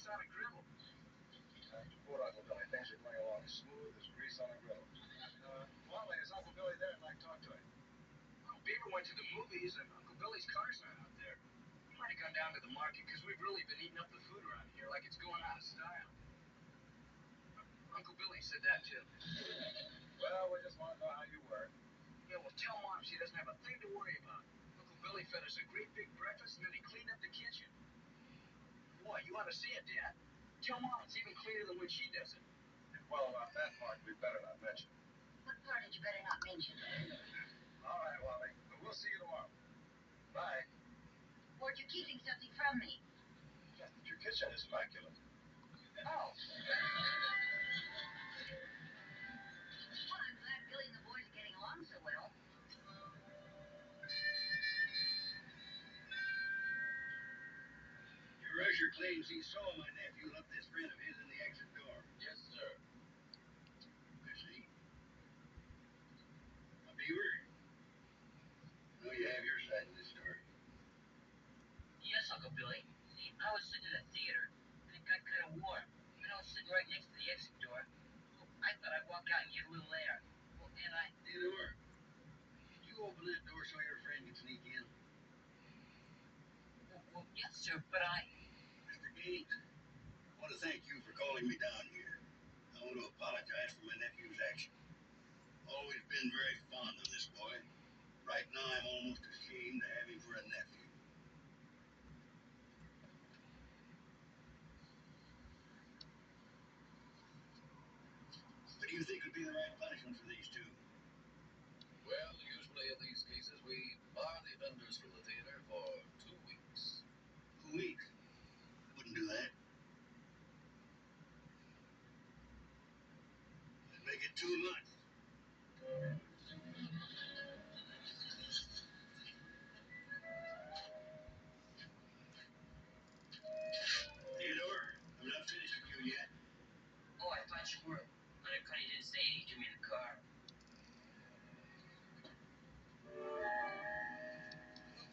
on a griddle. Poor Uncle Billy. Things are going along smooth as grease on a griddle. Wally, is Uncle Billy there? I'd like to talk to him. Well, Beaver went to the movies, and Uncle Billy's car's not out there. He might have gone down to the market, because we've really been eating up the food around here like it's going out of style. Uncle Billy said that, too. Well, we just want to know how you were. Yeah, well, tell Mom she doesn't have a thing to worry about. Uncle Billy fed us a great big breakfast, and then he cleaned up the kitchen. Boy, you ought to see it, Dad. Tell Mom it's even cleaner than when she does it. Well, about that part, we better not mention. What part did you better not mention? All right, Wally. We'll see you tomorrow. Bye. Or you're keeping something from me. Yes, but your kitchen is immaculate. Oh. Well, I'm glad Billy and the boys are getting along so well. Your usher claims he saw my nephew left this friend of his in the exit door. Yes, sir. I see. Now, Beaver, I know you have your side of this story. Yes, Uncle Billy. See, I was sitting in the theater, and it got kind of warm. And I was sitting right next to the exit door. So I thought I'd walk out and get a little air. Well, and I... Theodore, you open that door so your friend can sneak in? Well, yes, sir, but I... Mr. Gaines, I want to thank you for calling me down here. I want to apologize for my nephew's action. Always been very fond of this boy. Right now, I'm almost ashamed to have him for a nephew. What do you think would be the right punishment for these two? Well, usually in these cases, we bar the vendors from the theater for 2 weeks. 2 weeks? Wouldn't do that. I'd make it 2 months. Theodore, I'm not finished with you yet. Oh, I thought you were. Honey didn't say anything to me in the car.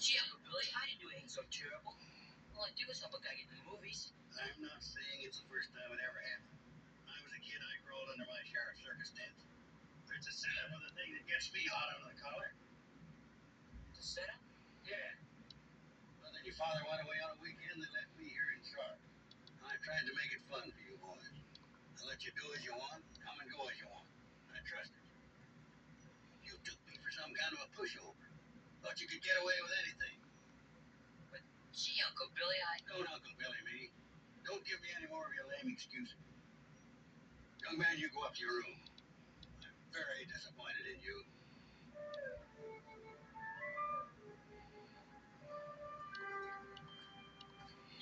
Gee, Uncle Billy, I didn't do anything so terrible. All I did was help a guy get in the movies. I'm not saying it's the first time it ever happened. When I was a kid, I crawled under my sheriff's circus tent. But it's a setup of the thing that gets me hot under the collar. The setup? Yeah. Well, then your father went away on a weekend and left me here in charge. I tried to make it fun for you boys. I let you do as you want, come and go as you want. I trusted you. You took me for some kind of a pushover. Thought you could get away with anything. But, gee, Uncle Billy, Don't Uncle Billy me. Don't give me any more of your lame excuses. Young man, you go up to your room. I'm very disappointed in you.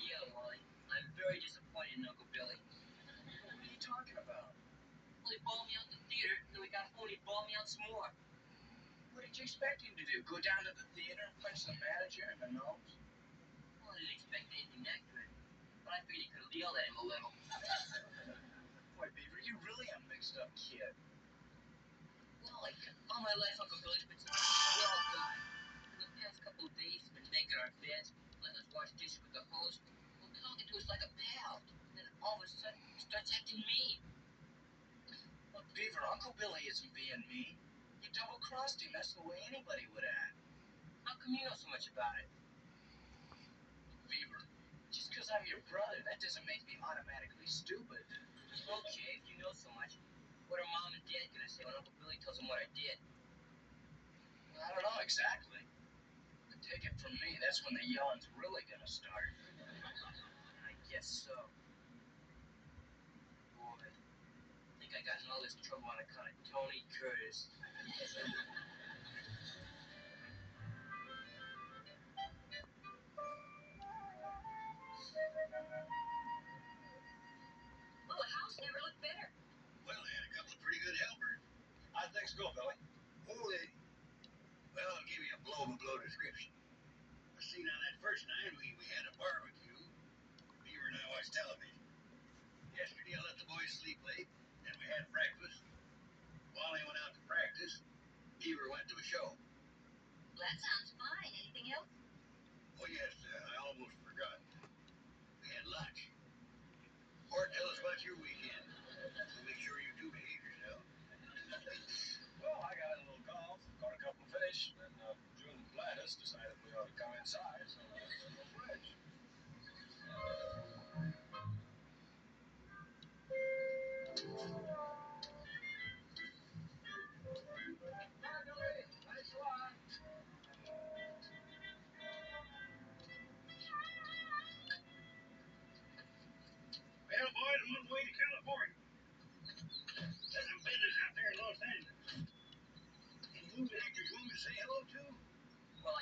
Yeah, Wally, I'm very disappointed in Uncle Billy. What are you talking about? Well, he balled me out the theater, and then we got home and he balled me out some more. What did you expect him to do? Go down to the theater and punch the manager in the nose? Well, I didn't expect anything that good, but I figured he could have yelled at him a little. Boy, Beaver, you're really a mixed-up kid. Well, like, all my life, Uncle Billy's been such a swell guy. For the past couple of days, he's been making our beds, letting us wash dishes with the hose, well, talking to us like a pal. And then all of a sudden, he starts acting mean. Look, Beaver, Uncle Billy isn't being mean. You double-crossed him. That's the way anybody would act. How come you know so much about it? Beaver, just because I'm your brother, that doesn't make me automatically stupid. Okay, if you know so much, what are Mom and Dad gonna say when Uncle Billy tells them what I did? Well, I don't know exactly. But take it from me, that's when the yelling's really gonna start. I guess so. Boy, I think I got in all this trouble on account of Tony Curtis. Well, the house never looked better. Well, they had a couple of pretty good helpers. How'd things go, Billy? Holy. Well, I'll give you a blow-by-blow description. The scene on that first night, we had a barbecue. Beaver and I watched television. Yesterday, I let the boys sleep late, and we had breakfast. Wally went out to practice. Beaver went to a show. Well, that sounds fine. Anything else? Oh, yes, I almost forgot. We had lunch.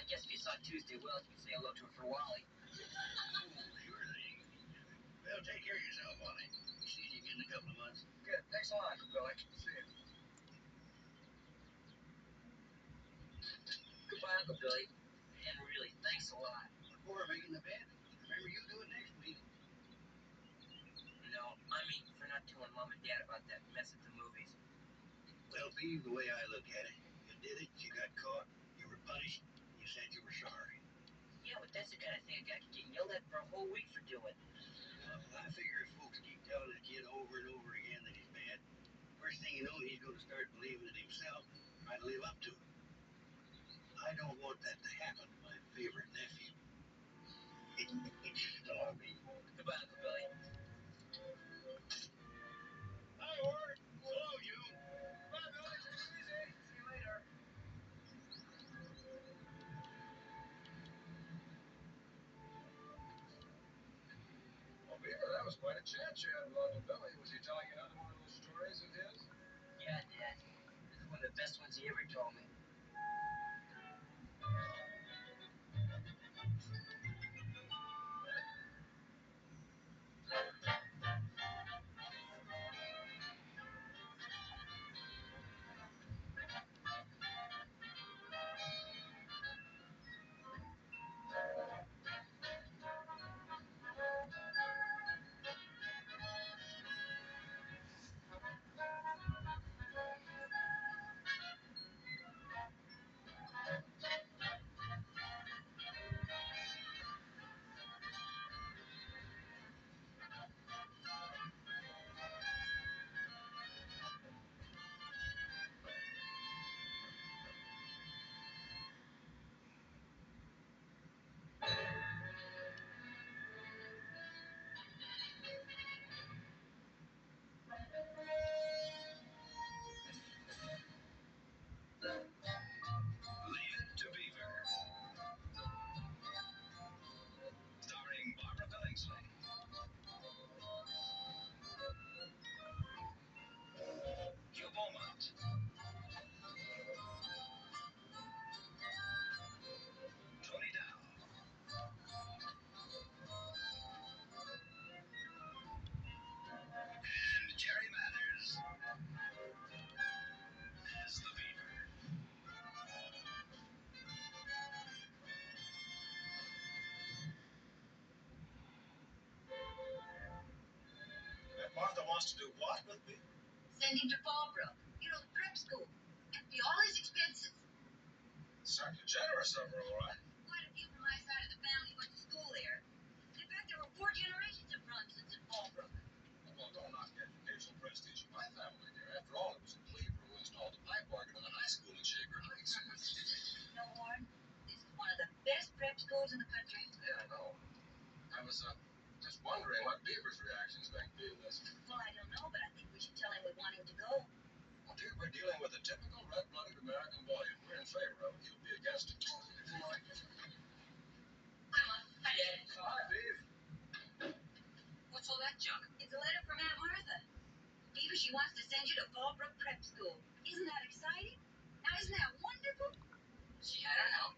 guess if you saw Tuesday Wells, you'd say hello to her for Wally. Oh, sure thing. Well, take care of yourself, Wally. See you again in a couple of months. Good. Thanks a lot, Uncle Billy. See you. Goodbye, Uncle Billy. And really, thanks a lot. Before making the bed, remember you do it next week. No, I mean, for not telling Mom and Dad about that mess at the movies. Well, Pete, the way I look at it, you did it, you got caught, you were punished, you said you were sorry. Yeah, but that's the kind of thing a guy could get yelled at for a whole week for doing. Well, I figure if folks keep telling a kid over and over again that he's bad, first thing you know, he's going to start believing it himself and try to live up to it. I don't want that to happen to my favorite nephew. Sorry. Goodbye, Uncle Billy. Hi, Ward. Hello, you. Bye, Billy. Take it easy. See you later. Well, Beaver, that was quite a chat you had with Uncle Billy. Was he telling you another one of those stories of his? Yeah, Dad. This is one of the best ones he ever told me. Leave It to Beaver. Starring Barbara Billingsley. Hugh Beaumont. Tony Dow. And Jerry Mathers as the Beaver. Martha wants to do what with me? Send him to Fallbrook. You know, the prep school. Empty all his expenses. Certainly generous of her, all right. Quite a few from my side of the family went to school there. In fact, there were 4 generations of Brunsons in Fallbrook. Well, don't knock the educational prestige of my family, dear. After all, it was a Cleaver who installed the pipe organ in the high school in Shaker Heights. No, Warren, this is one of the best prep schools in the country. Yeah, I know. I was just wondering what Beaver's reaction is going to be to this. Well, I don't know, but I think we should tell him we want him to go. Well, dear, we're dealing with a typical red-blooded American boy. If we're in favor of it, he'll be against it. Hi, Mom. Hi, Dad. Hi, Beav. What's all that junk? It's a letter from Aunt Martha. Beaver, she wants to send you to Fallbrook Prep School. Isn't that exciting? Now, isn't that wonderful? Gee, I don't know.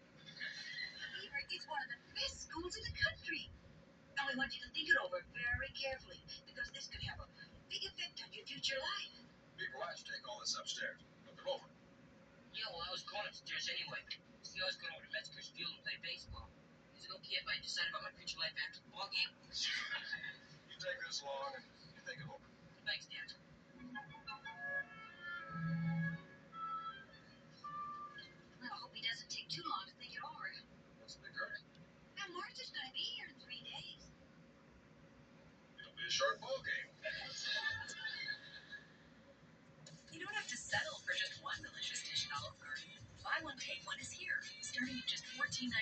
Beaver, it's one of the best schools in the country. And we want you to think it over very carefully, because this could have a big effect on your future life. Beaver, why don't you take all this upstairs? Look it over. Yeah, well, I was going upstairs anyway. See, I was going over to Metzger's Field and play baseball. Is it okay if I decide about my future life after the ball game? You take this along and you think it over. Thanks, Dad. Well, I hope he doesn't take too long to think it over. What's the big hurry? Now, Martha's going to be here in 3 days. It'll be a short ball game. You don't have to settle for just one delicious dish at Olive Garden. Buy one, take one is here, starting at just $14.99,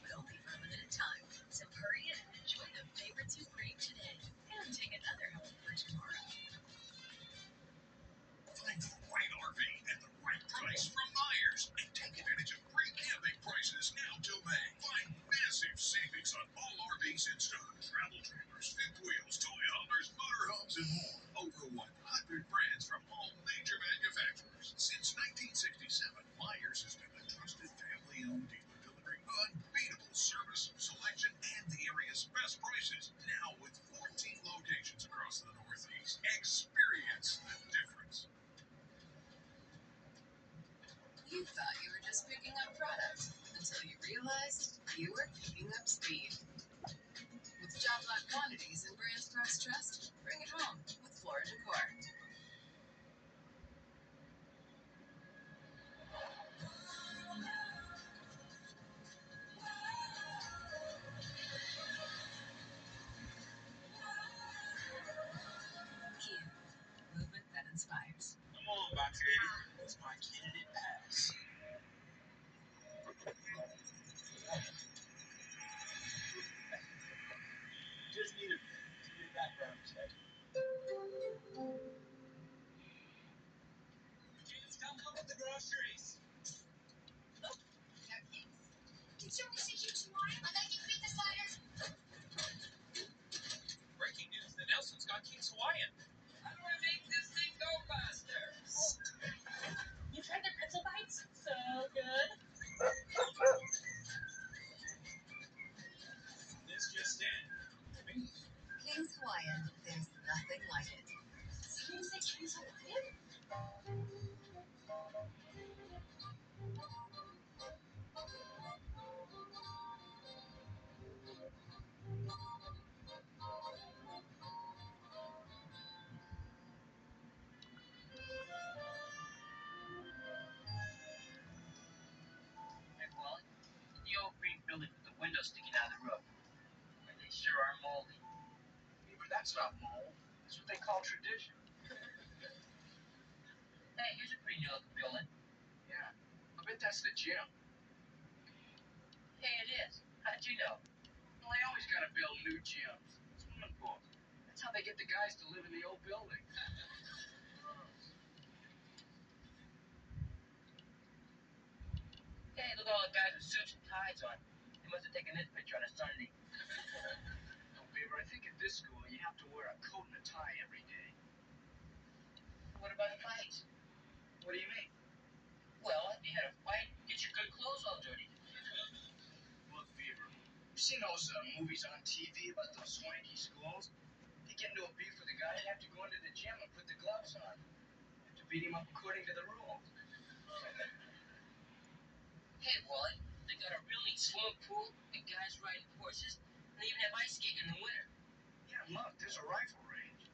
but only for a limited time. So hurry in and enjoy the favorites you crave today, and take another home for tomorrow. Find the right RV at the right price from Myers and take advantage of great camping prices now till May. Find massive savings on all RVs in stock. Travel trailers, fifth wheels, toy haulers, motorhomes, and more. Over 100 brands from all major manufacturers. Since 1967, Myers has been the trusted family-owned dealer delivering just picking up product until you realized you were picking up speed. With job lot quantities and brands pros trust, bring it home with Floor & Decor. Kia, movement that inspires. Come on, Box Lady. It's my candidate pass. Just need a background check. Kids, come help with the groceries. Did you miss a huge wine? I got you pizza sliders. Breaking news, the Nelsons got King's Hawaiian. How do I make this thing go faster? You tried their pretzel bites? So good. This just in. Beef. King's Hawaiian, there's nothing like it. Can you say King's Hawaiian? Hey, Wally, the old green building with the windows sticking out of the roof. And they sure are moldy. Beaver, that's not mold. That's what they call tradition. Hey, here's a pretty new looking building. Yeah. I bet that's the gym. Hey, it is. How'd you know? Well, they always gotta build new gyms. Swimming pools. That's how they get the guys to live in the old building. Hey, look at all the guys with suits and ties on. They must have taken this picture on a Sunday. No, Beaver, I think at this school you have to wear a coat and a tie every day. What about fights? What do you mean? Well, if you had a fight, get your good clothes all dirty. Look, Beaver, you've seen those movies on TV about those swanky schools? They get into a beef with a guy, they have to go into the gym and put the gloves on. Have to beat him up according to the rules. Hey, Wally, they got a real neat swimming pool and guys riding horses, and they even have ice skating in the winter. Yeah, look, there's a rifle range.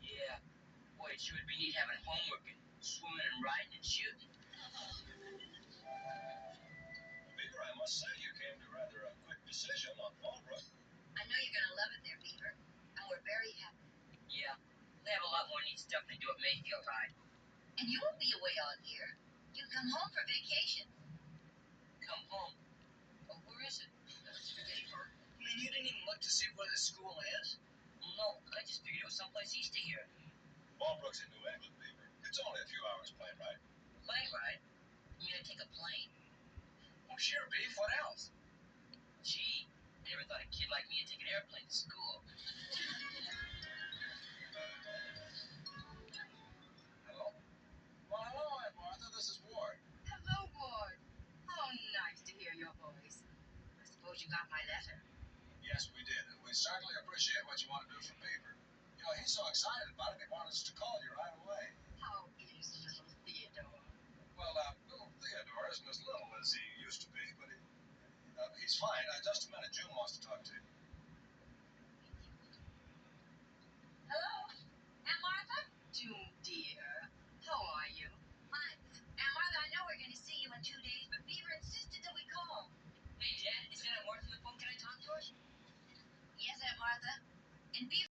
Yeah, boy, it sure would be neat having homework and swimming and riding and shooting. Beaver, I must say you came to rather a quick decision on Fallbrook. I know you're going to love it there, Beaver. And we're very happy. Yeah, they have a lot more neat stuff than they do at Mayfield High. And you won't be away all year. You come home for vacation. Come home. Oh, where is it? Beaver, I mean, you didn't even look to see where the school is? No, I just figured it was someplace east of here. Fallbrook's in New England, Beaver. It's only a few hours plane ride. Plane ride? You mean I take a plane? Well, sure, Beef, what else? Gee, I never thought a kid like me would take an airplane to school. Hello? Well, hello, Aunt Martha. This is Ward. Hello, Ward. How nice to hear your voice. I suppose you got my letter. Yes, we did. And we certainly appreciate what you want to do for Beaver. You know, he's so excited about it, he wanted us to call you right away. How is little Theodore? Well, little Theodore isn't as little as he used to be, but he's fine. Just a minute. June wants to talk to you. Hello? Aunt Martha? June, dear. How are you? Fine. Aunt Martha, I know we're going to see you in 2 days, but Beaver insisted that we call. Hey, Dad, is that Aunt Martha on the phone? Can I talk to her? Yes, Aunt Martha. And Beaver